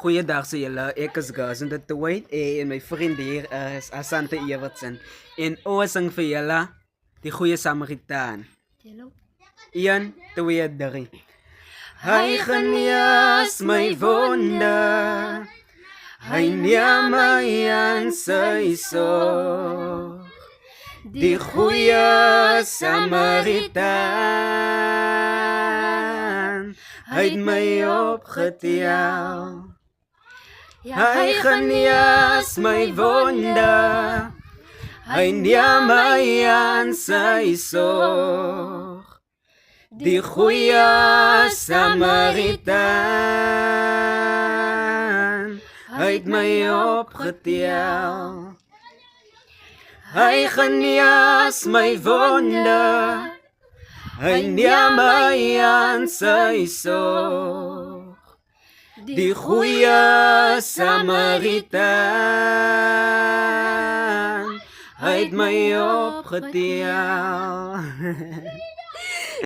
Goeiedag sa julle. Ek is Gazen de Tweet en my vriend hier is Asante Evertson. En ons sing vir julle die goeie Samaritaan. 1, 2, 3. Hy genees my wonde. Hy neem my aan sy sorg. Die goeie Samaritaan. Hy het my opgetel. Hy genees my wonde. Hy neem my aan sy sorg. Die goeie Samaritaan. Hy het my opgetel. Hy genees my wonde. Hy neem my aan sy sorg. Die goeie Samaritaan. Hy het my opgetel.